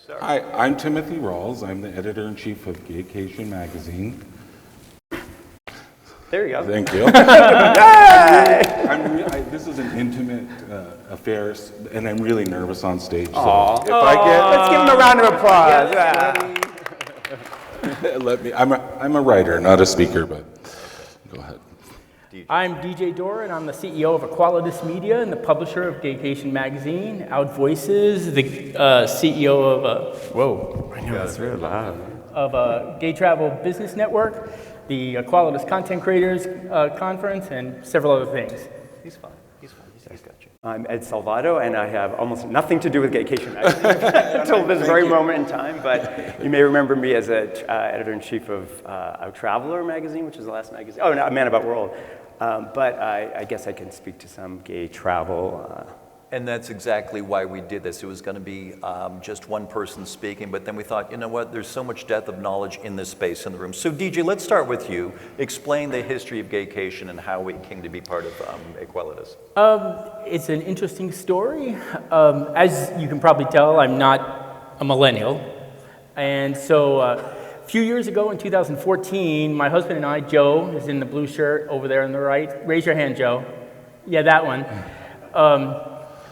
Sorry. Hi, I'm Timothy Rawls. I'm the editor-in-chief of Gaycation magazine. There you go. Thank you. This is an intimate affair, and I'm really nervous on stage. So if Let's give him a round of applause. let me. I'm a writer, not a speaker, but go ahead. I'm DJ Doran. I'm the CEO of Equalitus Media and the publisher of Gaycation magazine. Out Voices, the CEO of I know, it's really loud. of Gay Travel Business Network, the Equalitus Content Creators Conference, and several other things. He's fine. He's got you. I'm Ed Salvato, and I have almost nothing to do with Gaycation magazine until this very moment in time, but you may remember me as an editor-in-chief of Out Traveler magazine, which is the last magazine. Oh, no, Man About World. But I guess I can speak to some gay travel. And that's exactly why we did this. It was going to be just one person speaking, but then we thought, you know what, there's so much depth of knowledge in this space in the room. So DJ, let's start with you. Explain the history of Gaycation and how it came to be part of Equalitus. It's an interesting story. As you can probably tell, I'm not a millennial. And so a few years ago in 2014, my husband and I, Joe, is in the blue shirt over there on the right. Raise your hand, Joe. Yeah, that one.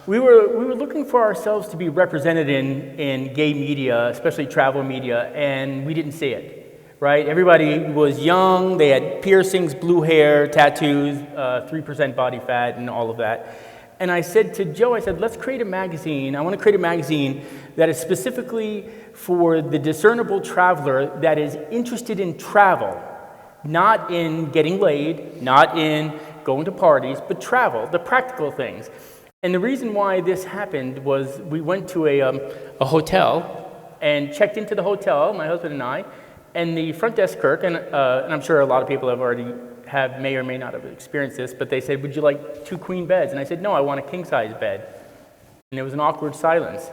We were looking for ourselves to be represented in gay media, especially travel media, and we didn't see it, right? Everybody was young, they had piercings, blue hair, tattoos, 3% body fat, and all of that. And I said to Joe, I said, let's create a magazine. I want to create a magazine that is specifically for the discernible traveler that is interested in travel, not in getting laid, not in going to parties, but travel, the practical things. And the reason why this happened was we went to a hotel and checked into the hotel, my husband and I, and the front desk clerk, and I'm sure a lot of people may or may not have experienced this, but they said, would you like 2 queen beds? And I said, no, I want a king-size bed. And there was an awkward silence.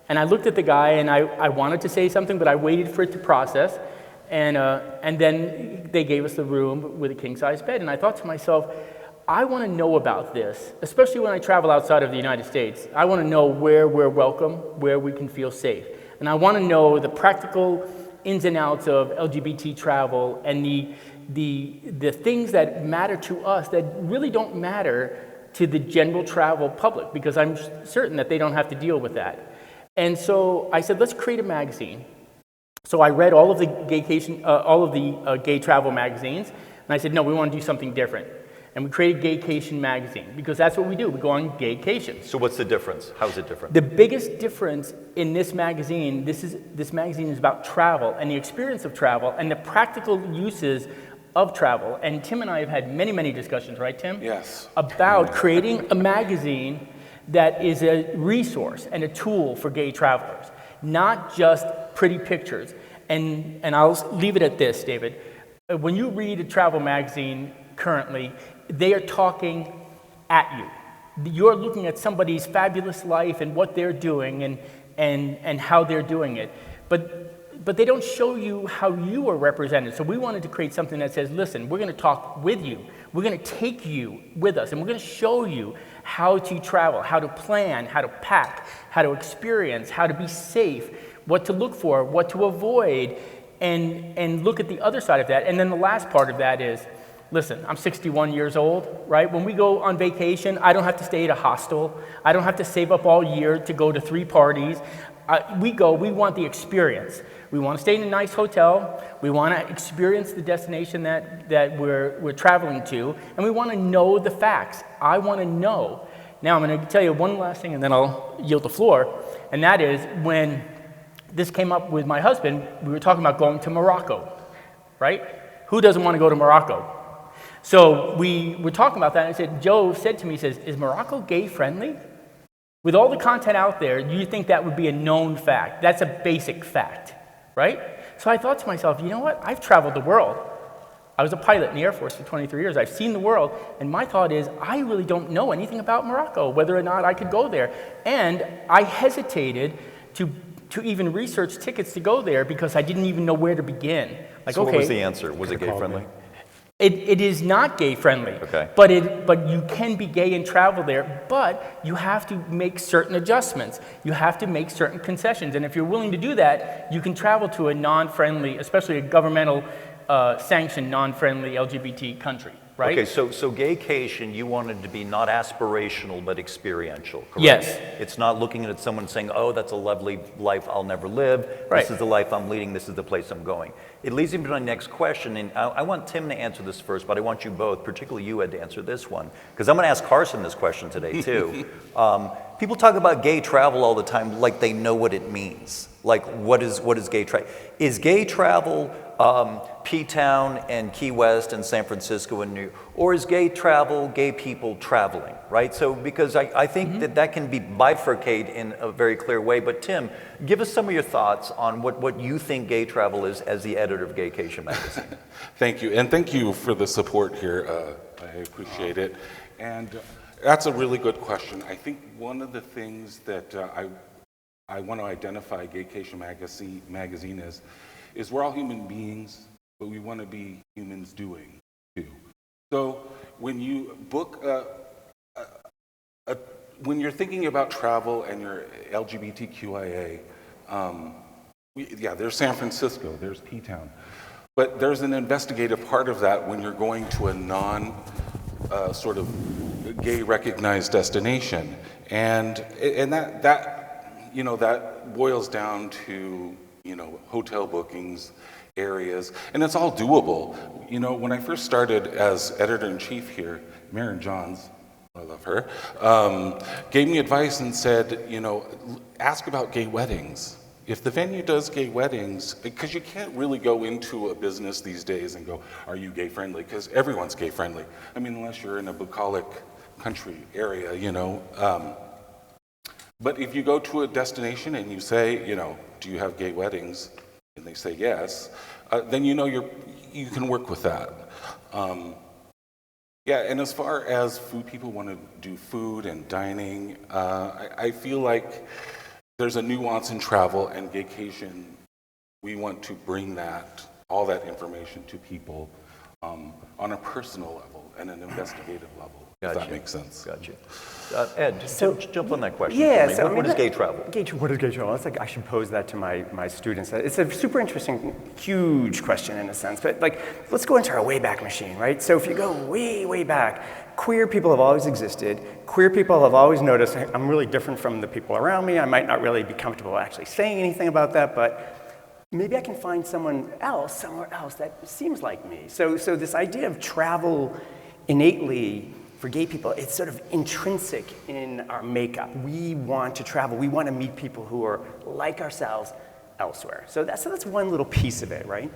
And I looked at the guy, and I wanted to say something, but I waited for it to process. And then they gave us the room with a king-size bed. And I thought to myself, I want to know about this, especially when I travel outside of the United States. I want to know where we're welcome, where we can feel safe. And I want to know the practical ins and outs of LGBT travel and the things that matter to us that really don't matter to the general travel public, because I'm certain that they don't have to deal with that. And so I said, let's create a magazine. So I read all of the gay travel magazines, and I said, no, we want to do something different. And we created Gaycation magazine, because that's what we do. We go on Gaycation. So what's the difference? How's it different? The biggest difference in this magazine, this magazine is about travel and the experience of travel and the practical uses of travel. And Tim and I have had many, many discussions, right, Tim? Yes. About creating a magazine that is a resource and a tool for gay travelers, not just pretty pictures. And I'll leave it at this, David. When you read a travel magazine currently, they are talking at you. You're looking at somebody's fabulous life and what they're doing and how they're doing it. But they don't show you how you are represented. So we wanted to create something that says, listen, we're going to talk with you. We're going to take you with us, and we're going to show you how to travel, how to plan, how to pack, how to experience, how to be safe, what to look for, what to avoid, and look at the other side of that. And then the last part of that is, listen, I'm 61 years old, right? When we go on vacation, I don't have to stay at a hostel. I don't have to save up all year to go to 3 parties. We want the experience. We want to stay in a nice hotel. We want to experience the destination that we're traveling to, and we want to know the facts. I want to know. Now, I'm going to tell you one last thing, and then I'll yield the floor, and that is when this came up with my husband, we were talking about going to Morocco, right? Who doesn't want to go to Morocco? So we were talking about that, and I said, Joe said to me, he says, is Morocco gay-friendly? With all the content out there, do you think that would be a known fact? That's a basic fact, right? So I thought to myself, you know what? I've traveled the world. I was a pilot in the Air Force for 23 years. I've seen the world, and my thought is, I really don't know anything about Morocco, whether or not I could go there. And I hesitated to even research tickets to go there because I didn't even know where to begin. Like, so okay, what was the answer? Was it gay-friendly? It is not gay friendly, Okay. but you can be gay and travel there, but you have to make certain adjustments. You have to make certain concessions, and if you're willing to do that, you can travel to a non-friendly, especially a governmental sanctioned non-friendly LGBT country, right? Okay, so Gaycation, you wanted to be not aspirational but experiential, correct? Yes. It's not looking at someone saying, oh, that's a lovely life I'll never live. Right. This is the life I'm leading. This is the place I'm going. It leads me to my next question, and I want Tim to answer this first, but I want you both, particularly you, Ed, to answer this one, because I'm going to ask Carson this question today, too. People talk about gay travel all the time like they know what it means. Like, what is gay travel? Is gay travel P-Town and Key West and San Francisco and New York? Or is gay travel gay people traveling, right? So, because I think that can be bifurcated in a very clear way. But Tim, give us some of your thoughts on what you think gay travel is as the editor of Gaycation magazine. Thank you, and thank you for the support here. I appreciate it. And that's a really good question. I think one of the things that I want to identify Gaycation magazine is we're all human beings, but we want to be humans doing too. So when you book when you're thinking about travel and you're LGBTQIA, there's San Francisco, there's P-Town, but there's an investigative part of that when you're going to a non sort of gay recognized destination, and that boils down to hotel bookings, areas, and it's all doable. When I first started as editor-in-chief here, Maren Johns, I love her, gave me advice and said, ask about gay weddings. If the venue does gay weddings, because you can't really go into a business these days and go, are you gay friendly? Because everyone's gay friendly. I mean, unless you're in a bucolic country area, But if you go to a destination and you say, do you have gay weddings? And they say yes, then you can work with that. And as far as food, people want to do food and dining. I feel like there's a nuance in travel and Gaycation. We want to bring all that information to people on a personal level and an investigative level. If that makes sense. Gotcha. Ed, jump on that question. Yeah, for me. What is gay travel? What is gay travel? It's like I should pose that to my students. It's a super interesting, huge question in a sense. But let's go into our Wayback Machine, right? So if you go way, way back, queer people have always existed. Queer people have always noticed I'm really different from the people around me. I might not really be comfortable actually saying anything about that, but maybe I can find someone else somewhere else that seems like me. So this idea of travel innately for gay people, it's sort of intrinsic in our makeup. We want to travel. We want to meet people who are like ourselves elsewhere. So that's one little piece of it, right?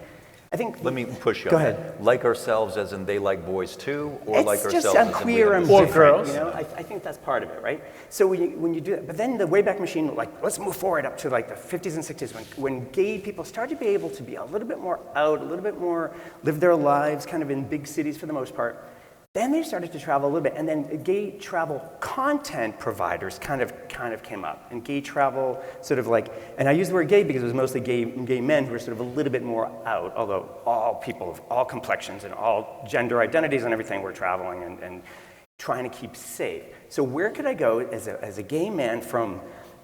I think. Let me push you Go on ahead. that. Like ourselves as in they like boys too, or It's like just ourselves I'm as in queer, we I'm understand? Or different, girls. I think that's part of it, right? So when you do that, but then the Wayback Machine, let's move forward up to the 50s and 60s when gay people started to be able to be a little bit more out, a little bit more live their lives kind of in big cities for the most part. Then they started to travel a little bit, and then gay travel content providers kind of came up, and gay travel sort of and I use the word gay because it was mostly gay men who were sort of a little bit more out, although all people of all complexions and all gender identities and everything were traveling and trying to keep safe. So where could I go as a gay man from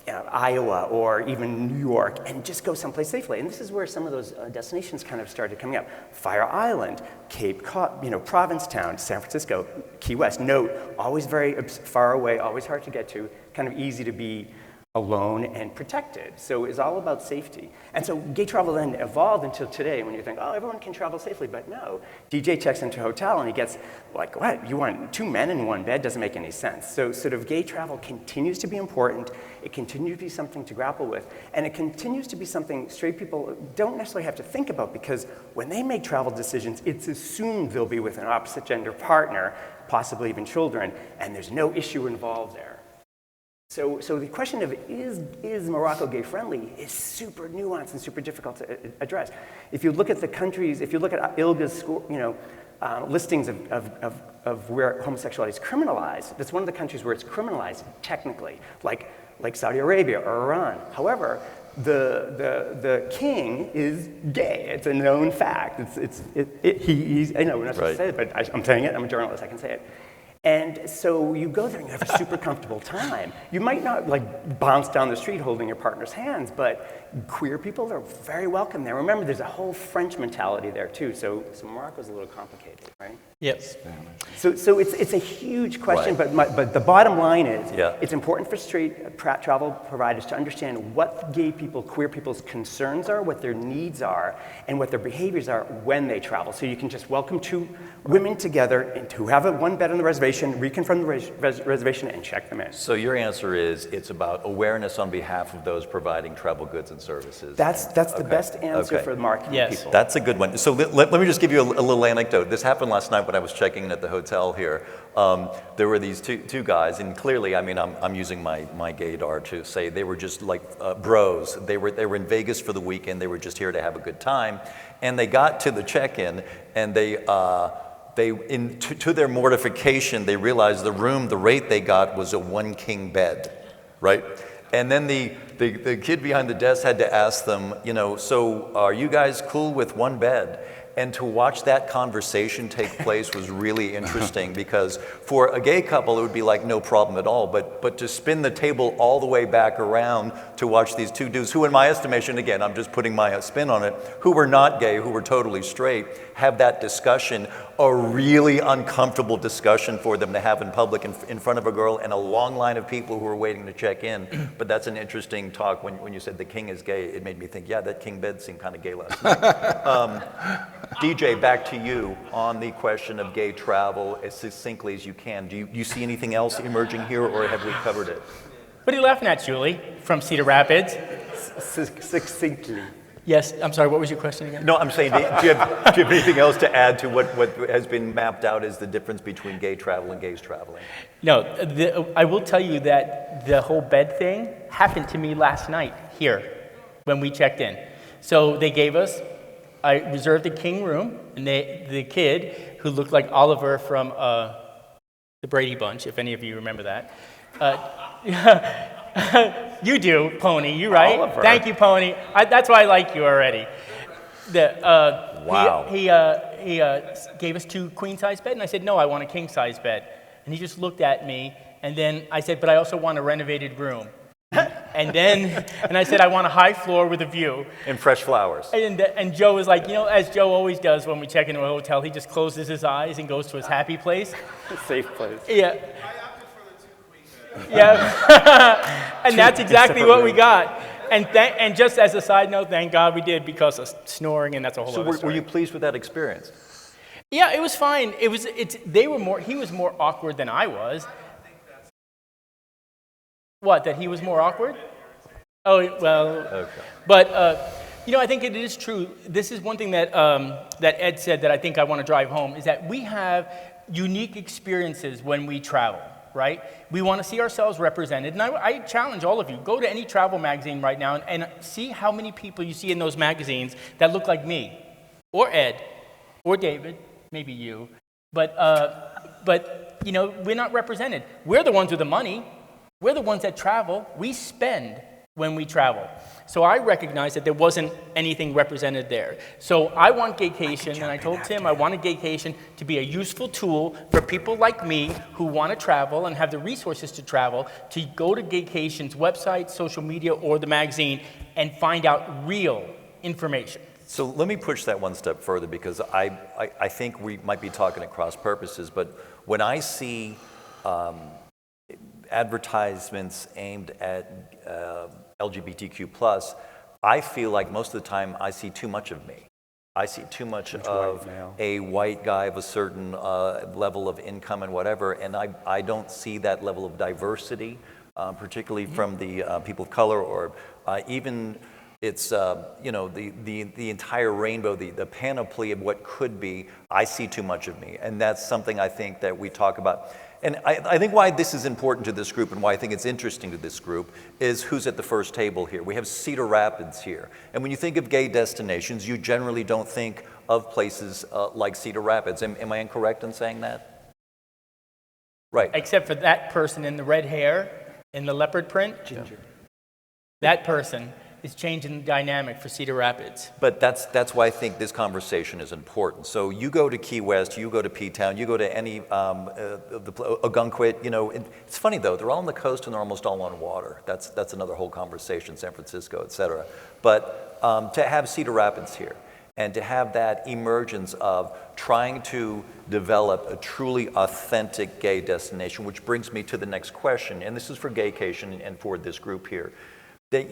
Iowa or even New York and just go someplace safely? And this is where some of those destinations kind of started coming up. Fire Island, Cape Cod, Provincetown, San Francisco, Key West. Note, always very far away, always hard to get to, kind of easy to be alone and protected. So it's all about safety. And so gay travel then evolved until today when you think, oh, everyone can travel safely, but no. DJ checks into a hotel and he gets what? You want 2 men in 1 bed? Doesn't make any sense. So sort of gay travel continues to be important. It continues to be something to grapple with. And it continues to be something straight people don't necessarily have to think about because when they make travel decisions, it's assumed they'll be with an opposite gender partner, possibly even children, and there's no issue involved there. So the question of is Morocco gay friendly is super nuanced and super difficult to address. If you look at the countries, if you look at ILGA's listings of where homosexuality is criminalized, that's one of the countries where it's criminalized technically, like Saudi Arabia or Iran. However, the king is gay. It's a known fact. He's, I know we're not supposed to say it, but I'm saying it. I'm a journalist. I can say it. And so you go there and you have a super comfortable time. You might not like bounce down the street holding your partner's hands, but queer people are very welcome there. Remember, there's a whole French mentality there too. So Morocco's a little complicated, right? Yes. So it's a huge question, but the bottom line is it's important for straight travel providers to understand what gay people, queer people's concerns are, what their needs are, and what their behaviors are when they travel. So you can just welcome two women together and who have one bed on the reservation, reconfirm the reservation, and check them in. So your answer is it's about awareness on behalf of those providing travel goods and services. That's the best answer for marketing people. That's a good one. So let me just give you a little anecdote. This happened last night when I was checking in at the hotel here. There were these two guys, and clearly, I mean, I'm using my gaydar to say they were just like bros. They were in Vegas for the weekend. They were just here to have a good time, and they got to the check-in, and to their mortification, they realized the rate they got was a 1 king bed, right? And then the kid behind the desk had to ask them, so are you guys cool with 1 bed? And to watch that conversation take place was really interesting because for a gay couple, it would be like no problem at all. But to spin the table all the way back around to watch these two dudes who, in my estimation, again, I'm just putting my spin on it, who were not gay, who were totally straight, have that discussion, a really uncomfortable discussion for them to have in public in front of a girl and a long line of people who are waiting to check in. But that's an interesting talk. When you said the king is gay, it made me think, yeah, that king bed seemed kind of gay last night. DJ, back to you on the question of gay travel as succinctly as you can. Do you see anything else emerging here, or have we covered it? What are you laughing at, Julie, from Cedar Rapids? Succinctly. Yes, I'm sorry, what was your question again? No, I'm saying, do you have anything else to add to what has been mapped out as the difference between gay travel and gays traveling? No, I will tell you that the whole bed thing happened to me last night here when we checked in. So they gave us, I reserved the king room, and the kid, who looked like Oliver from the Brady Bunch, if any of you remember that. You do, Pony, you're right. Oliver. Thank you, Pony. That's why I like you already. Wow. He gave us 2 queen-size beds, and I said, no, I want a king-size bed. And he just looked at me, and then I said, but I also want a renovated room. And I said, I want a high floor with a view. And fresh flowers. And Joe was like, as Joe always does when we check into a hotel, he just closes his eyes and goes to his happy place. Safe place. Yeah. Yeah, and that's exactly what we got. And just as a side note, thank God we did because of snoring, and that's a whole other story. Were you pleased with that experience? Yeah, it was fine. He was more awkward than I was. What, that he was more awkward? Oh, well, okay. But, I think it is true. This is one thing that Ed said that I think I want to drive home, is that we have unique experiences when we travel. Right? We want to see ourselves represented. And I challenge all of you, go to any travel magazine right now and see how many people you see in those magazines that look like me, or Ed, or David, maybe you. But we're not represented. We're the ones with the money. We're the ones that travel. We spend when we travel. So I recognized that there wasn't anything represented there. So I want Gaycation, and I told Tim I wanted Gaycation to be a useful tool for people like me who want to travel and have the resources to travel, to go to Gaycation's website, social media, or the magazine and find out real information. So let me push that one step further, because I think we might be talking at cross purposes, but when I see advertisements aimed at LGBTQ+, I feel like most of the time I see too much of me. I see too much of a white guy of a certain level of income and whatever, and I don't see that level of diversity, particularly from the people of color, or even it's the entire rainbow, the panoply of what could be. I see too much of me, and that's something I think that we talk about. And I think why this is important to this group, and why I think it's interesting to this group, is who's at the first table here. We have Cedar Rapids here. And when you think of gay destinations, you generally don't think of places like Cedar Rapids. Am I incorrect in saying that? Right. Except for that person in the red hair, in the leopard print. Ginger. That person. is changing the dynamic for Cedar Rapids. But that's why I think this conversation is important. So you go to Key West, you go to P-Town, you go to any Ogunquit, it's funny though, they're all on the coast and they're almost all on water. That's another whole conversation, San Francisco, et cetera. But to have Cedar Rapids here, and to have that emergence of trying to develop a truly authentic gay destination, which brings me to the next question, and this is for Gaycation and for this group here. That,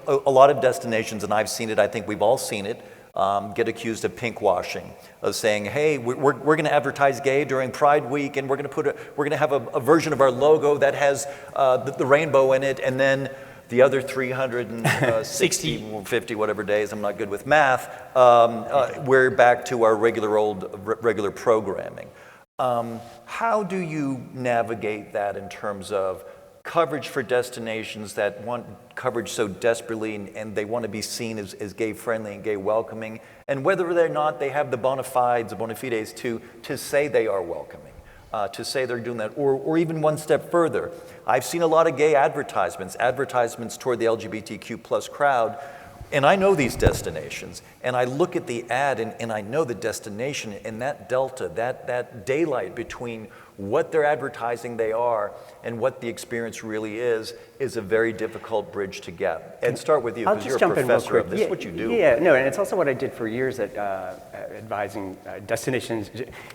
a lot of destinations, and I've seen it, I think we've all seen it, get accused of pink washing, of saying, hey, we're going to advertise gay during Pride Week, and we're going to have a version of our logo that has the rainbow in it, and then the other 360, 50, whatever days, I'm not good with math, we're back to our regular programming. How do you navigate that in terms of coverage for destinations that want coverage so desperately and they want to be seen as gay friendly and gay welcoming, and whether or not they have the bona fides to say they are welcoming? To say they're doing that, or even one step further. I've seen a lot of gay advertisements toward the LGBTQ plus crowd, and I know these destinations, and I look at the ad and I know the destination, and that delta, that daylight between what they're advertising they are and what the experience really is a very difficult bridge to get. And start with you, because you're a professor of this. It's what you do. Yeah, no, and it's also what I did for years at advising destinations,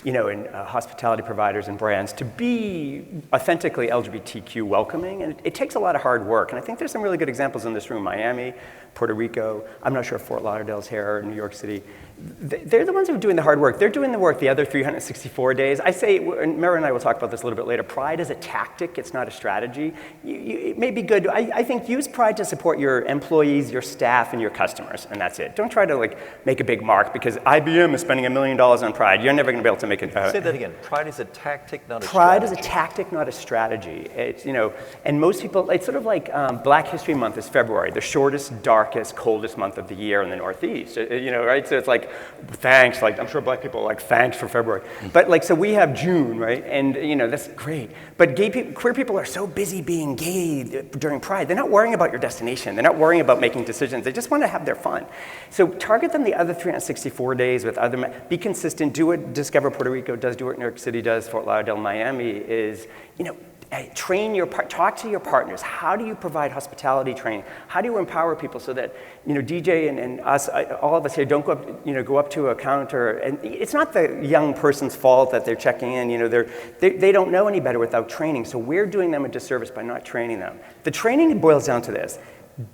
and hospitality providers and brands to be authentically LGBTQ welcoming. And it takes a lot of hard work. And I think there's some really good examples in this room. Miami, Puerto Rico, I'm not sure if Fort Lauderdale's here, or New York City. They're the ones who are doing the hard work. They're doing the work the other 364 days. I say, and Mara and I will talk about this a little bit later, pride is a tactic, it's not a strategy. It may be good. I think use pride to support your employees, your staff, and your customers, and that's it. Don't try to make a big mark because IBM is spending $1 million on pride. You're never going to be able to make it. Say that again. Pride is a tactic, not a pride strategy. Is a tactic, not a strategy. It's, and most people, it's sort of like Black History Month is February, the shortest, darkest, coldest month of the year in the Northeast. Right? So it's like, thanks. I'm sure Black people are like, thanks for February. But so we have June, right? And that's great. But queer people are so busy being gay during Pride. They're not worrying about your destination. They're not worrying about making decisions. They just want to have their fun. So target them the other 364 days with other. Be consistent. Do what Discover Puerto Rico does. Do what New York City does. Fort Lauderdale, Miami is. Talk to your partners. How do you provide hospitality training? How do you empower people so that DJ and us, all of us here, don't go up to a counter, and it's not the young person's fault that they're checking in. They don't know any better without training. So we're doing them a disservice by not training them. The training boils down to this: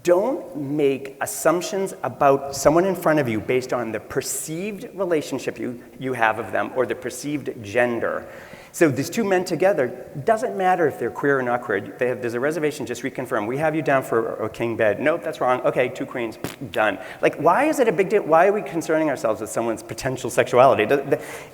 don't make assumptions about someone in front of you based on the perceived relationship you have of them or the perceived gender. So these two men together, doesn't matter if they're queer or not queer. There's a reservation, just reconfirm. We have you down for a king bed. Nope, that's wrong. Okay, 2 queens, done. Why is it a big deal? Why are we concerning ourselves with someone's potential sexuality?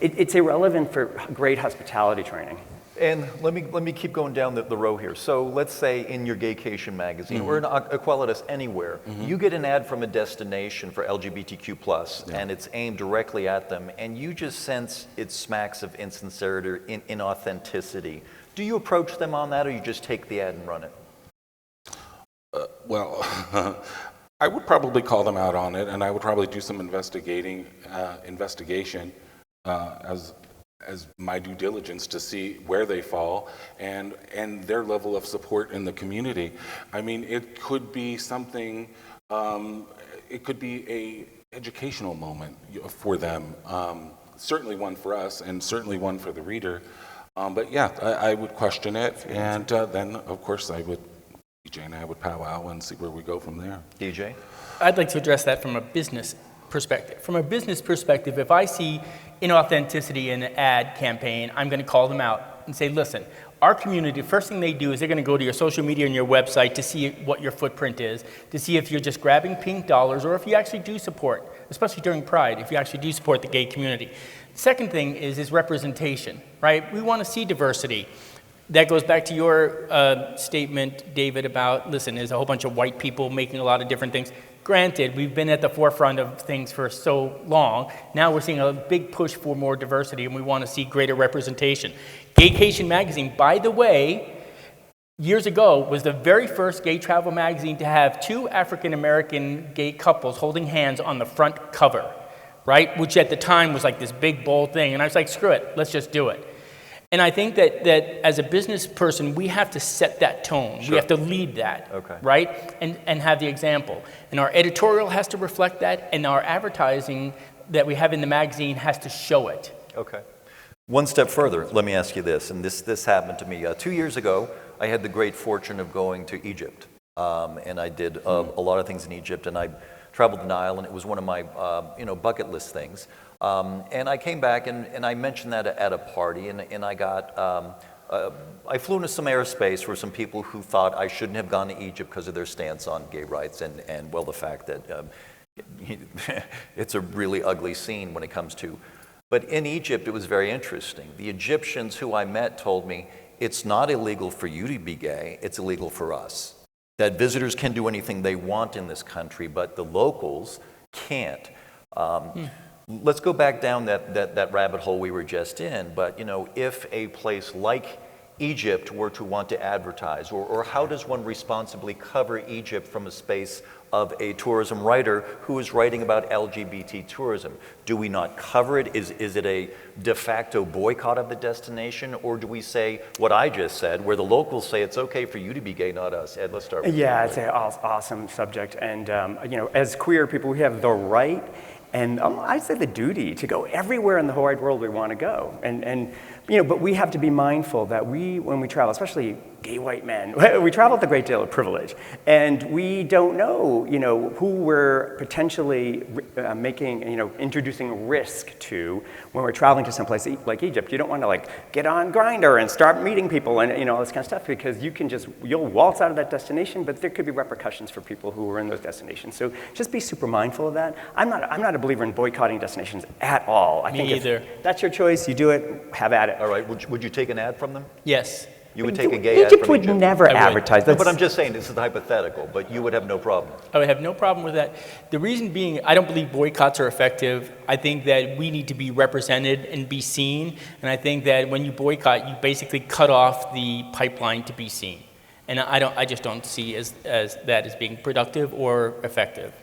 It's irrelevant for great hospitality training. And let me keep going down the row here. So let's say in your Gaycation magazine or in Equalitas anywhere, you get an ad from a destination for LGBTQ+, and it's aimed directly at them, and you just sense it smacks of insincerity or inauthenticity. Do you approach them on that, or you just take the ad and run it? I would probably call them out on it, and I would probably do some investigation as my due diligence to see where they fall and their level of support in the community. I mean, it could be something, it could be a educational moment for them. Certainly one for us and certainly one for the reader. But yeah, I would question it, and then of course DJ and I would powwow and see where we go from there. DJ? I'd like to address that from a business perspective. From a business perspective, if I see inauthenticity in an ad campaign, I'm going to call them out and say, listen, our community, first thing they do is they're going to go to your social media and your website to see what your footprint is, to see if you're just grabbing pink dollars or if you actually do support, especially during Pride, if you actually do support the gay community. Second thing is representation, right? We want to see diversity. That goes back to your statement, David, about, listen, there's a whole bunch of white people making a lot of different things. Granted, we've been at the forefront of things for so long. Now we're seeing a big push for more diversity, and we want to see greater representation. Gaycation magazine, by the way, years ago, was the very first gay travel magazine to have 2 African-American gay couples holding hands on the front cover, right? Which at the time was like this big, bold thing. And I was like, screw it, let's just do it. And I think that as a business person, we have to set that tone. Sure. We have to lead that, Okay. right? And have the example. And our editorial has to reflect that, and our advertising that we have in the magazine has to show it. Okay. One step further, let me ask you this, and this happened to me. 2 years ago, I had the great fortune of going to Egypt, and I did a lot of things in Egypt, and I traveled the Nile, and it was one of my bucket list things. And I came back, and I mentioned that at a party, and I got, I flew into some airspace for some people who thought I shouldn't have gone to Egypt because of their stance on gay rights, and well, the fact that it's a really ugly scene when it comes to. But in Egypt, it was very interesting. The Egyptians who I met told me, it's not illegal for you to be gay, it's illegal for us. That visitors can do anything they want in this country, but the locals can't. Let's go back down that rabbit hole we were just in, but if a place like Egypt were to want to advertise, or how does one responsibly cover Egypt from a space of a tourism writer who is writing about LGBT tourism? Do we not cover it? Is it a de facto boycott of the destination, or do we say what I just said, where the locals say it's okay for you to be gay, not us? Ed, let's start with you. It's an awesome subject, and as queer people, we have the right and I'd say the duty to go everywhere in the whole wide world we want to go, but we have to be mindful that when we travel, especially gay white men, we travel with a great deal of privilege, and we don't know, who we're potentially introducing risk to when we're traveling to some place like Egypt. You don't want to get on Grindr and start meeting people and all this kind of stuff, because you'll waltz out of that destination, but there could be repercussions for people who are in those destinations. So just be super mindful of that. I'm not a believer in boycotting destinations at all. I think either. If that's your choice, you do it, have at it. All right, would you take an ad from them? Yes. You would take a gay ad Egypt from would Egypt? never I would. advertise. No, but I'm just saying, this is hypothetical, but you would have no problem. I would have no problem with that. The reason being, I don't believe boycotts are effective. I think that we need to be represented and be seen. And I think that when you boycott, you basically cut off the pipeline to be seen. And I just don't see as that as being productive or effective.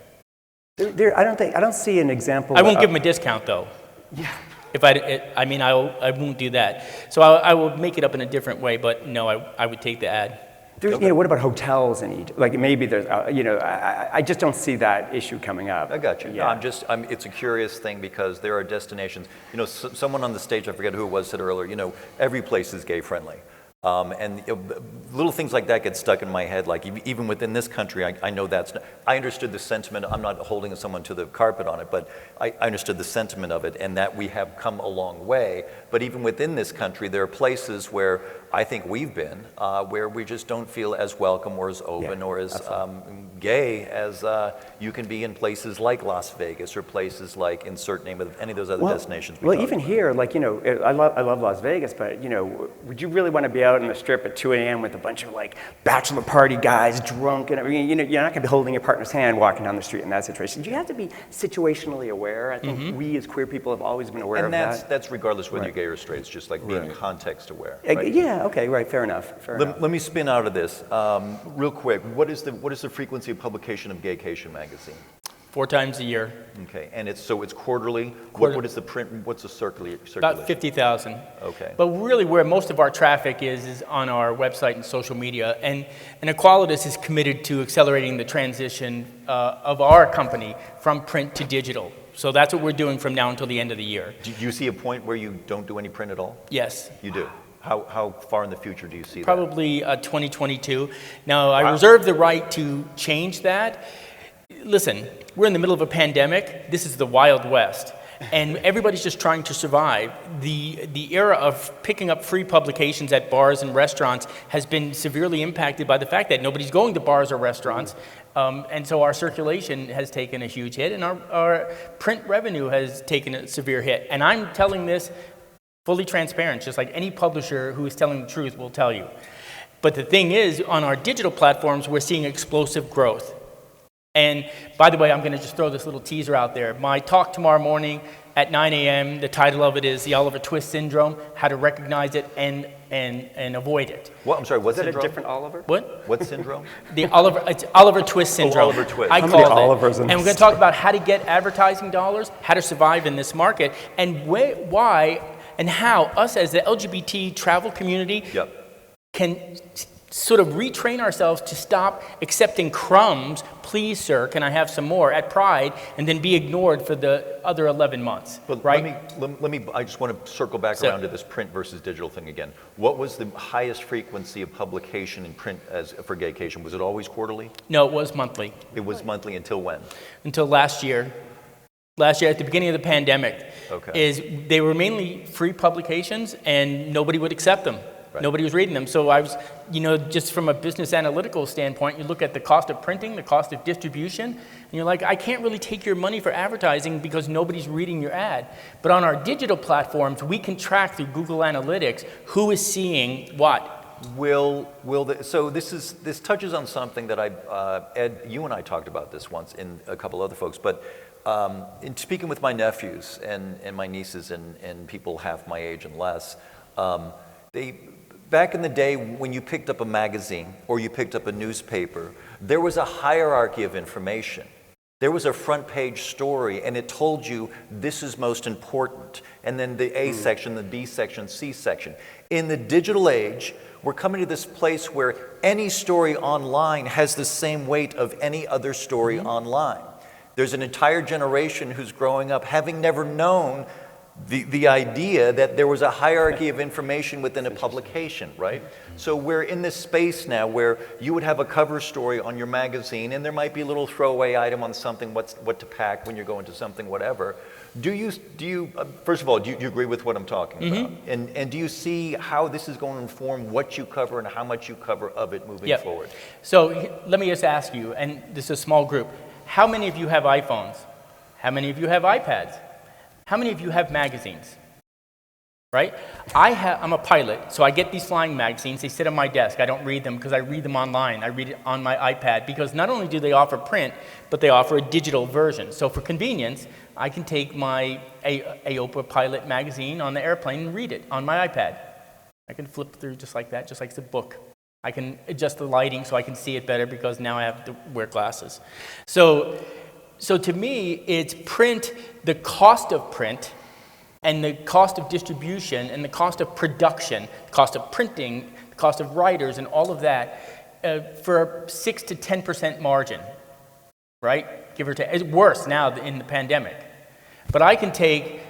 I don't see an example. I won't give them a discount though. Yeah. I won't do that. So I will make it up in a different way, but no, I would take the ad. What about hotels in Egypt? Maybe there's, I just don't see that issue coming up. I got you. Yeah. No, it's a curious thing because there are destinations. Someone on the stage, I forget who it was, said earlier, every place is gay friendly. And little things like that get stuck in my head. Like even within this country, I know I understood the sentiment. I'm not holding someone to the carpet on it, but I understood the sentiment of it, and that we have come a long way. But even within this country, there are places where I think we've been, where we just don't feel as welcome or as open or as gay as you can be in places like Las Vegas or places like insert name of any of those other destinations. Even here, I love Las Vegas, but would you really want to be out on the strip at 2 a.m. with a bunch of bachelor party guys drunk and everything? You're not going to be holding your partner's hand walking down the street in that situation. You have to be situationally aware. I think we as queer people have always been aware of that. And that's regardless whether you're gay or straight. It's just being context aware. Right? Yeah. Okay. Right. Fair enough. Let me spin out of this real quick. What is the frequency of publication of Gaycation magazine? 4 times a year. Okay, and it's quarterly. What is the print? What's the circulation? About 50,000. Okay. But really, where most of our traffic is on our website and social media. And Equalitas is committed to accelerating the transition of our company from print to digital. So that's what we're doing from now until the end of the year. Do you see a point where you don't do any print at all? Yes. You do. How far in the future do you see that? Probably 2022. Now, I reserve the right to change that. Listen, we're in the middle of a pandemic. This is the Wild West. And everybody's just trying to survive. The era of picking up free publications at bars and restaurants has been severely impacted by the fact that nobody's going to bars or restaurants. And so our circulation has taken a huge hit, and our print revenue has taken a severe hit. And I'm telling this fully transparent, just like any publisher who is telling the truth will tell you. But the thing is, on our digital platforms, we're seeing explosive growth. And by the way, I'm going to just throw this little teaser out there. My talk tomorrow morning at 9 a.m., the title of it is The Oliver Twist Syndrome, How to Recognize It and Avoid It. What? I'm sorry, what Is it a syndrome? different Oliver? What? What syndrome? It's Oliver Twist syndrome. Oliver Twist. I How many called Olivers it. in And we're this going to talk about how to get advertising dollars, how to survive in this market, and why and how us as the LGBT travel community Yep. can sort of retrain ourselves to stop accepting crumbs, please sir, can I have some more, at Pride, and then be ignored for the other 11 months, But right? let me, I just want to circle back around to this print versus digital thing again. What was the highest frequency of publication in print for Gaycation? Was it always quarterly? No, it was monthly, It was monthly until when? until last year. Last year, at the beginning of the pandemic, Okay. they were mainly free publications, and nobody would accept them. Right. Nobody was reading them. So I was, just from a business analytical standpoint, you look at the cost of printing, the cost of distribution, and you're like, I can't really take your money for advertising because nobody's reading your ad. But on our digital platforms, we can track through Google Analytics who is seeing what. So this touches on something that Ed, you and I talked about this once, and a couple other folks, but in speaking with my nephews and my nieces and people half my age and less, back in the day when you picked up a magazine or you picked up a newspaper, there was a hierarchy of information. There was a front page story, and it told you this is most important, and then the A section, the B section, C section. In the digital age, we're coming to this place where any story online has the same weight of any other story online. There's an entire generation who's growing up having never known the idea that there was a hierarchy of information within a publication, right? So we're in this space now where you would have a cover story on your magazine, and there might be a little throwaway item on something, what to pack when you're going to something, whatever. Do you first of all, do you agree with what I'm talking about? And do you see how this is going to inform what you cover and how much you cover of it moving forward? So let me just ask you, and this is a small group, how many of you have iPhones? How many of you have iPads? How many of you have magazines? Right? I'm a pilot, so I get these flying magazines. They sit on my desk. I don't read them because I read them online. I read it on my iPad because not only do they offer print, but they offer a digital version. So for convenience, I can take my AOPA Pilot magazine on the airplane and read it on my iPad. I can flip through just like that, just like it's a book. I can adjust the lighting so I can see it better because now I have to wear glasses. So to me, it's print, the cost of print, and the cost of distribution, and the cost of production, the cost of printing, the cost of writers, and all of that, for a 6 to 10% margin, right? Give or take. It's worse now in the pandemic. But I can take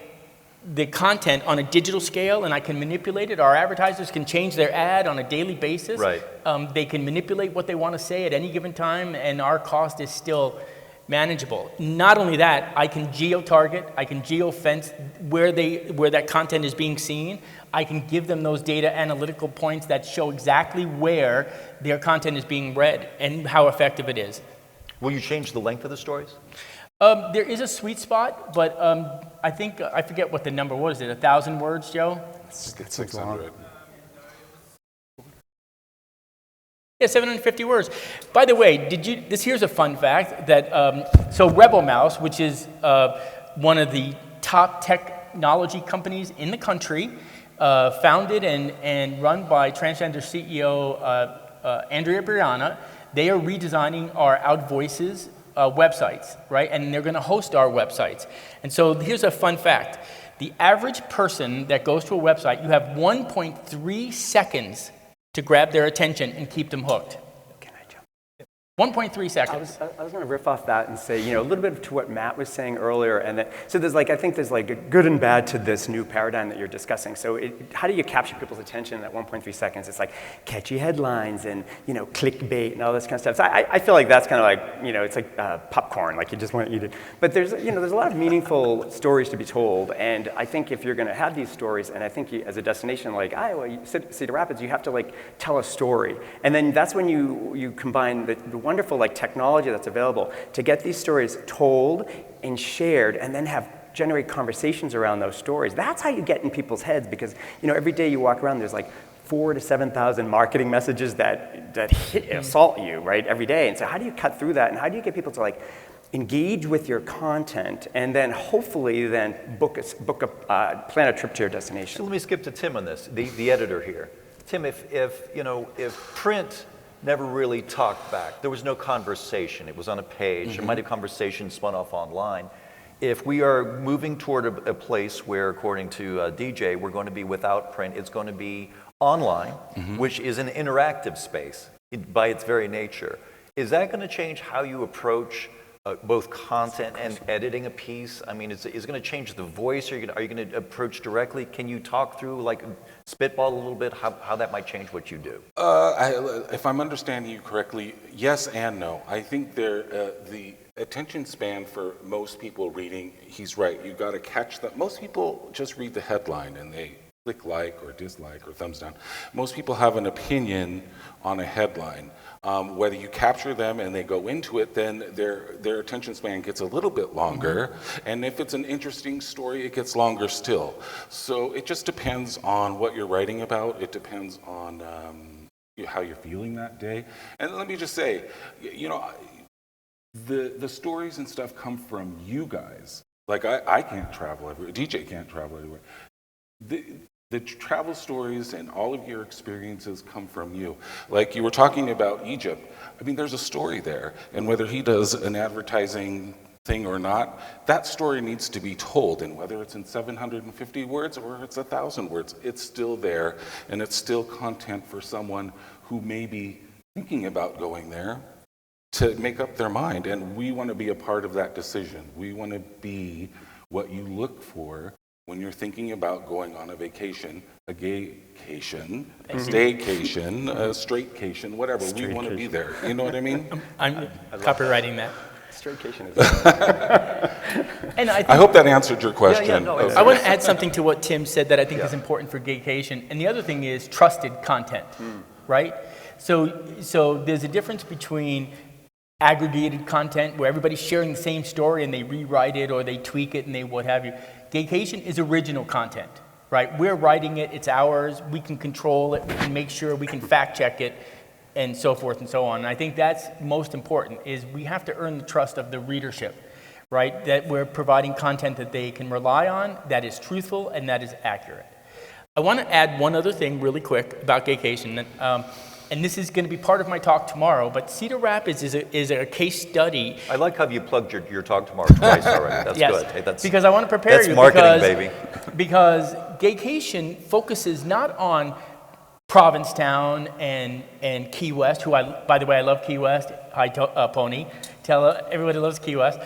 the content on a digital scale, and I can manipulate it. Our advertisers can change their ad on a daily basis. Right. They can manipulate what they want to say at any given time, and our cost is still manageable. Not only that, I can geo-target, I can geo-fence where that content is being seen. I can give them those data analytical points that show exactly where their content is being read and how effective it is. Will you change the length of the stories? There is a sweet spot, but I think, I forget what the number was. Is it 1,000 words, Joe? It's 600. Yeah, 750 words. By the way, here's a fun fact that, so Rebel Mouse, which is one of the top technology companies in the country, founded and run by transgender CEO Andrea Brianna, they are redesigning our Outvoices websites, right? And they're going to host our websites. And so here's a fun fact. The average person that goes to a website, you have 1.3 seconds to grab their attention and keep them hooked. Can I jump? 1.3 seconds. I was going to riff off that and say, a little bit to what Matt was saying earlier, and that, so I think there's a good and bad to this new paradigm that you're discussing. So how do you capture people's attention in that 1.3 seconds? It's like catchy headlines and, clickbait and all this kind of stuff. So I feel like that's kind of like, it's like popcorn, like you just want to eat it. But there's a lot of meaningful stories to be told, and I think if you're going to have these stories, and I think as a destination like Iowa, Cedar Rapids, you have to tell a story. And then that's when you combine the wonderful technology that's available to get these stories told and shared, and then generate conversations around those stories. That's how you get in people's heads, because every day you walk around, there's 4,000 to 7,000 marketing messages that assault you, right, every day. And so how do you cut through that? And how do you get people to like engage with your content and then hopefully then plan a trip to your destination? So let me skip to Tim on this, the editor here. Tim, if print never really talked back, there was no conversation, it was on a page, there might have conversation spun off online. If we are moving toward a place where, according to DJ, we're going to be without print, it's going to be online, which is an interactive space by its very nature. Is that going to change how you approach both content and editing a piece? I mean, is it going to change the voice? Are you going to approach directly? Can you talk through, like, spitball a little bit, how that might change what you do? If I'm understanding you correctly, yes and no. I think the attention span for most people reading, he's right. You've got to catch that. Most people just read the headline and they click like or dislike or thumbs down. Most people have an opinion on a headline. Whether you capture them and they go into it, then their attention span gets a little bit longer. And if it's an interesting story, it gets longer still. So it just depends on what you're writing about. It depends on how you're feeling that day. And let me just say, the stories and stuff come from you guys. Like I can't travel everywhere. DJ can't travel everywhere. The travel stories and all of your experiences come from you. Like you were talking about Egypt. I mean, there's a story there. And whether he does an advertising thing or not, that story needs to be told. And whether it's in 750 words or it's 1,000 words, it's still there. And it's still content for someone who may be thinking about going there to make up their mind. And we want to be a part of that decision. We want to be what you look for when you're thinking about going on a vacation, a gaycation, a staycation, a straightcation, whatever. We want to be there. You know what I mean? I'm copywriting that. Straightcation is And I hope that answered your question. Yeah, no, I want to add something to what Tim said that I think is important for Gaycation. And the other thing is trusted content, right? So there's a difference between aggregated content where everybody's sharing the same story and they rewrite it or they tweak it and they what have you. Gaycation is original content, right? We're writing it, it's ours, we can control it, we can make sure, we can fact check it, and so forth and so on. And I think that's most important, is we have to earn the trust of the readership, right? That we're providing content that they can rely on, that is truthful, and that is accurate. I want to add one other thing really quick about Gaycation. And this is going to be part of my talk tomorrow, but Cedar Rapids is a case study. I like how you plugged your talk tomorrow twice already. That's yes, good. Hey, because I want to prepare that's you. Marketing, baby. Because Gaycation focuses not on Provincetown and Key West, by the way, I love Key West. Hi, Pony. Tell everybody loves Key West.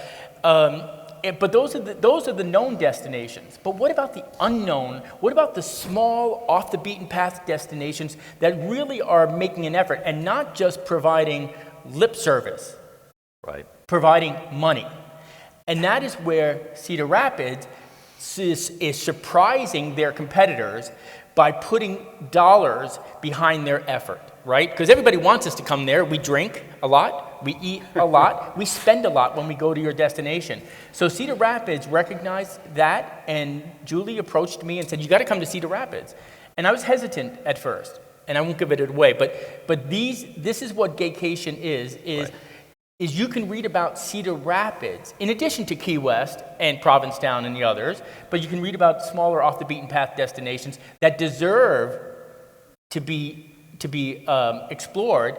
But those are the known destinations. But what about the unknown? What about the small, off the beaten path destinations that really are making an effort and not just providing lip service, Right. providing money? And that is where Cedar Rapids is surprising their competitors by putting dollars behind their effort, right? Because everybody wants us to come there. We drink a lot, we eat a lot, we spend a lot when we go to your destination. So Cedar Rapids recognized that, and Julie approached me and said, you got to come to Cedar Rapids. And I was hesitant at first, and I won't give it away, but this is what Gaycation is Right. is you can read about Cedar Rapids, in addition to Key West and Provincetown and the others, but you can read about smaller off-the-beaten-path destinations that deserve to be explored.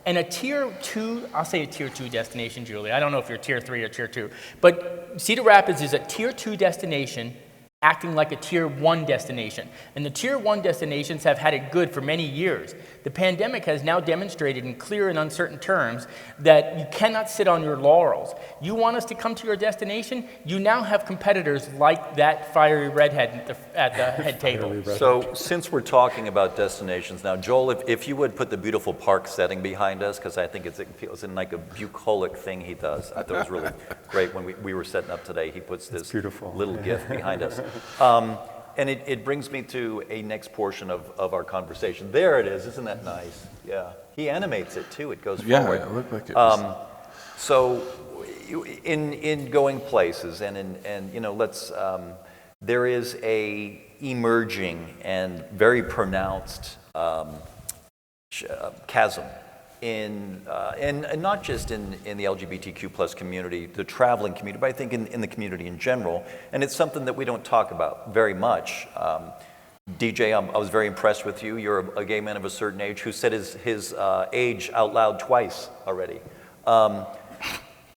And a tier 2, I'll say a tier 2 destination, Julie. I don't know if you're tier 3 or tier 2, but Cedar Rapids is a tier 2 destination acting like a tier 1 destination. And the tier 1 destinations have had it good for many years. The pandemic has now demonstrated in clear and uncertain terms that you cannot sit on your laurels. You want us to come to your destination, you now have competitors like that fiery redhead at the head table. So since we're talking about destinations now, Joel, if you would put the beautiful park setting behind us, because I think it feels like a bucolic thing he does. I thought it was really great when we were setting up today. He puts this little gift behind us. And it brings me to a next portion of our conversation. There it is. Isn't that nice? Yeah. He animates it too. It goes forward. Yeah, it looked like it was. So in going places and let's there is a emerging and very pronounced chasm and not just in the LGBTQ plus community, the traveling community, but I think in the community in general. And it's something that we don't talk about very much. DJ, I was very impressed with you. You're a gay man of a certain age who said his age out loud twice already.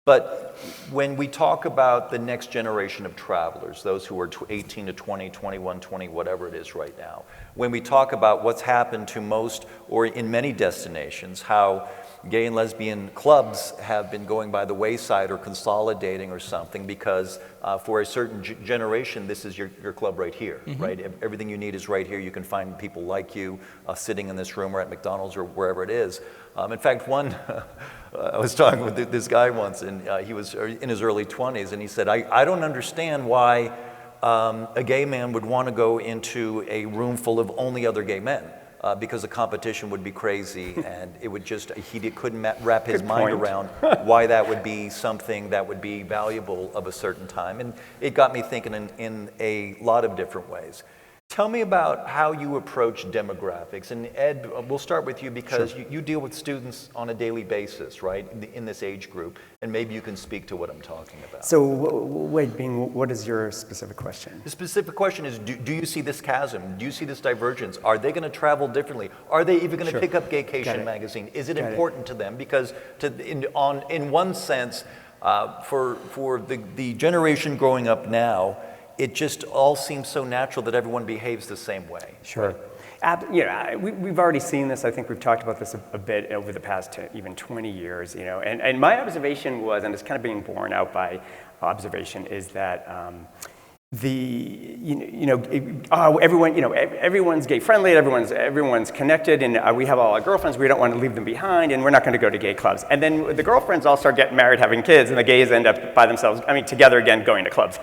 But when we talk about the next generation of travelers, those who are 18 to 20, 21, 20, whatever it is right now, when we talk about what's happened to most, or in many destinations, how gay and lesbian clubs have been going by the wayside or consolidating or something because for a certain generation, this is your club right here, right? Everything you need is right here. You can find people like you sitting in this room or at McDonald's or wherever it is. In fact, I was talking with this guy once, and he was in his early 20s, and he said, I don't understand why a gay man would want to go into a room full of only other gay men. Because the competition would be crazy, and it would just, he couldn't wrap his mind around why that would be something that would be valuable of a certain time. And it got me thinking in a lot of different ways. Tell me about how you approach demographics. And Ed, we'll start with you because you deal with students on a daily basis, right, in this age group, and maybe you can speak to what I'm talking about. So wait, Bing, what is your specific question? The specific question is, do you see this chasm? Do you see this divergence? Are they going to travel differently? Are they even going to pick up Gaycation magazine? Is it important to them? Because in one sense, for the generation growing up now, it just all seems so natural that everyone behaves the same way. Sure. We've already seen this. I think we've talked about this a bit over the past even 20 years. And my observation was, and it's kind of being borne out by observation, is that everyone's gay friendly, everyone's connected, and we have all our girlfriends. We don't want to leave them behind, and we're not going to go to gay clubs. And then the girlfriends all start getting married, having kids, and the gays end up by themselves. Together again, going to clubs,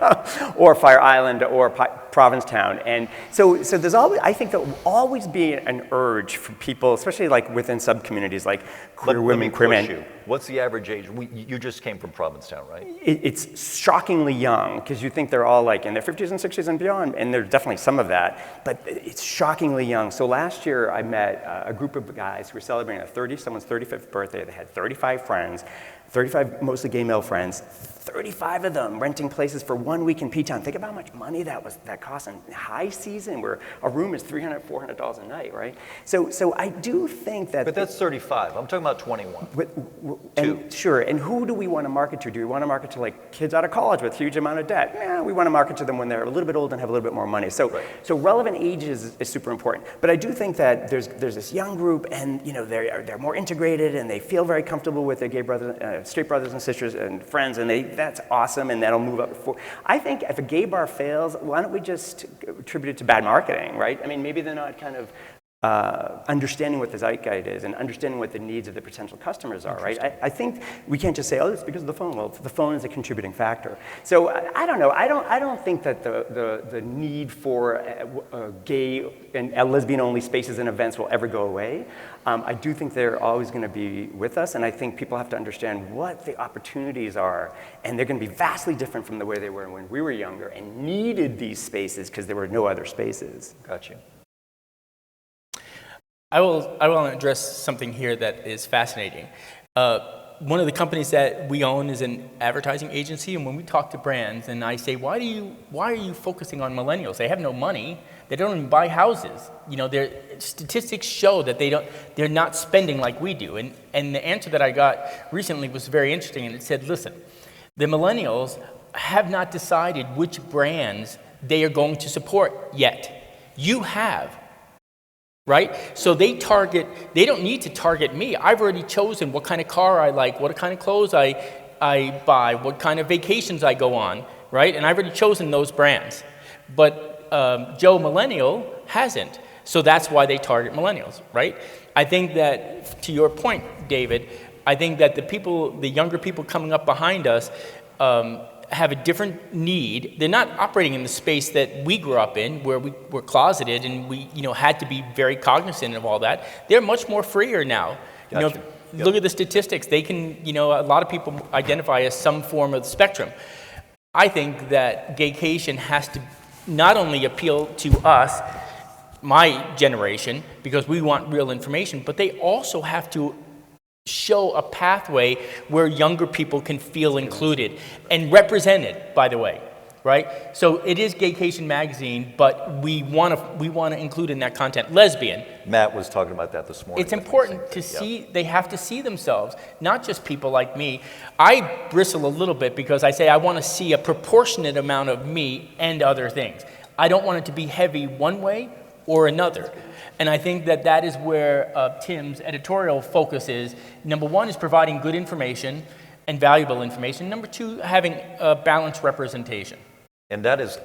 or Fire Island, or Provincetown. And so there's always, I think, there will always be an urge for people, especially like within sub-communities, like queer women, queer men. What's the average age? You just came from Provincetown, right? It's shockingly young, because you think they're all like in their 50s and 60s and beyond, and there's definitely some of that, but it's shockingly young. So last year I met a group of guys who were celebrating someone's 35th birthday. They had 35 friends, 35 mostly gay male friends, 35 of them renting places for 1 week in P-Town. Think about how much money that costs in high season, where a room is $300, $400 a night, right? So I do think that... But that's 35. I'm talking about 21. Sure, and who do we want to market to? Do we want to market to like kids out of college with huge amount of debt? Yeah, we want to market to them when they're a little bit old and have a little bit more money. So relevant age is super important. But I do think that there's this young group, and they're more integrated, and they feel very comfortable with their gay brothers, straight brothers and sisters and friends, and that's awesome, and that'll move up. I think if a gay bar fails, why don't we just attribute it to bad marketing, right? Maybe they're not kind of understanding what the zeitgeist is and understanding what the needs of the potential customers are, right? I think we can't just say, oh, it's because of the phone. Well, the phone is a contributing factor. So I don't know. I don't think that the need for gay and lesbian-only spaces and events will ever go away. I do think they're always going to be with us, and I think people have to understand what the opportunities are, and they're going to be vastly different from the way they were when we were younger and needed these spaces because there were no other spaces. Got you. I will address something here that is fascinating. One of the companies that we own is an advertising agency, and when we talk to brands, and I say, why are you focusing on millennials? They have no money. They don't even buy houses. Their statistics show that they're not spending like we do. And the answer that I got recently was very interesting, and it said, listen, the millennials have not decided which brands they are going to support yet. You have. Right? So they don't need to target me. I've already chosen what kind of car I like, what kind of clothes I buy, what kind of vacations I go on, right? And I've already chosen those brands. But Joe Millennial hasn't. So that's why they target millennials, right? I think that, to your point, David, I think that the younger people coming up behind us, have a different need. They're not operating in the space that we grew up in, where we were closeted and we, had to be very cognizant of all that. They're much more freer now. Gotcha. Look at the statistics. They can, a lot of people identify as some form of the spectrum. I think that Gaycation has to not only appeal to us, my generation, because we want real information, but they also have to show a pathway where younger people can feel included and represented, by the way, right? So it is Gaycation magazine, but we want to include in that content lesbian. Matt was talking about that this morning. It's important to see, they have to see themselves, not just people like me. I bristle a little bit because I say I want to see a proportionate amount of me and other things. I don't want it to be heavy one way or another. And I think that that is where Tim's editorial focus is. Number one is providing good information and valuable information. Number two, having a balanced representation. And that is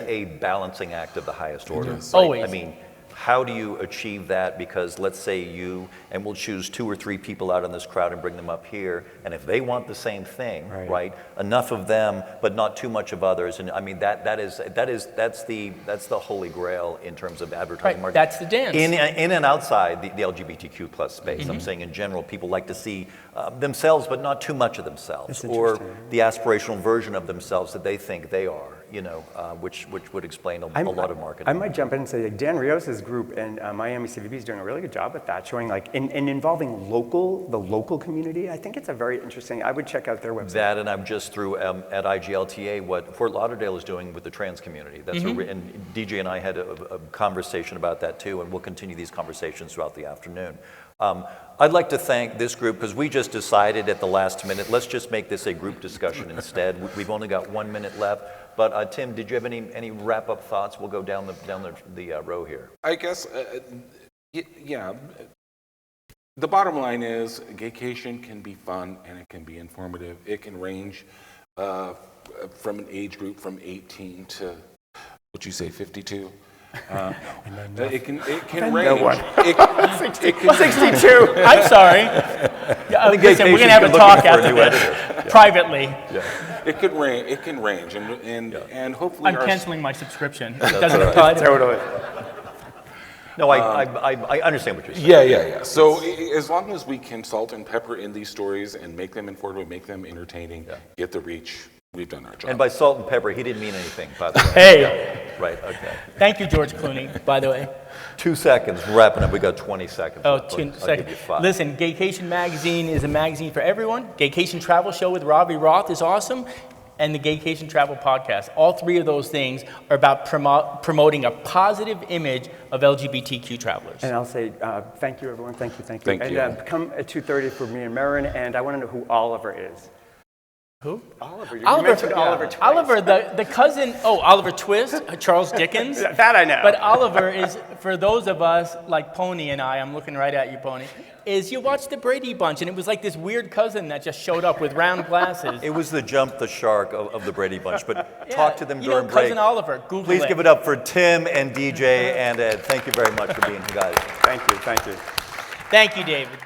a balancing act of the highest order. Yes. Right? Always. I mean, how do you achieve that? Because let's say and we'll choose 2 or 3 people out in this crowd and bring them up here, and if they want the same thing, right? Enough of them, but not too much of others. And I mean, that's the holy grail in terms of advertising marketing. That's the dance. In and outside the LGBTQ plus space. I'm saying in general, people like to see themselves, but not too much of themselves, or the aspirational version of themselves that they think they are. Which would explain a lot of marketing. I might jump in and say Dan Rios' group and Miami CVB is doing a really good job with that, showing like in involving the local community. I think it's a very interesting. I would check out their website. That, and I'm just through at IGLTA what Fort Lauderdale is doing with the trans community. That's and DJ and I had a conversation about that too, and we'll continue these conversations throughout the afternoon. I'd like to thank this group because we just decided at the last minute, let's just make this a group discussion instead. We've only got 1 minute left. But Tim, did you have any wrap-up thoughts? We'll go down the row here. I guess, yeah. The bottom line is Gaycation can be fun and it can be informative. It can range from an age group from 18 to, what'd you say, 52? It can range. It can 62. I'm sorry. Listen, we're going to have a talk after this, privately. It can range, and hopefully I'm canceling my subscription. It doesn't apply to Totally. No, I understand what you're saying. Yeah. So as long as we can salt and pepper in these stories and make them informative, make them entertaining, get the reach, we've done our job. And by salt and pepper, he didn't mean anything, by the way. Hey. Right, okay. Thank you, George Clooney, by the way. 2 seconds, we're wrapping up. We got 20 seconds. Oh, left. 2 I'll seconds. give you 5. Listen, Gaycation magazine is a magazine for everyone. Gaycation Travel Show with Ravi Roth is awesome. And the Gaycation Travel Podcast. All 3 of those things are about promoting a positive image of LGBTQ travelers. And I'll say thank you, everyone. Thank you. Thank you. And come at 2:30 for me and Marin. And I want to know who Oliver is. Who? Oliver. You Oliver, mentioned Oliver twice. Oliver, the cousin, Oliver Twist, Charles Dickens. That I know. But Oliver is, for those of us like Pony and I'm looking right at you, Pony, is you watch the Brady Bunch, and it was like this weird cousin that just showed up with round glasses. It was the jump the shark of the Brady Bunch, but talk to them during break. Cousin Oliver, Google Please it. give it up for Tim and DJ and Ed. Thank you very much for being here, guys. Thank you. Thank you, David.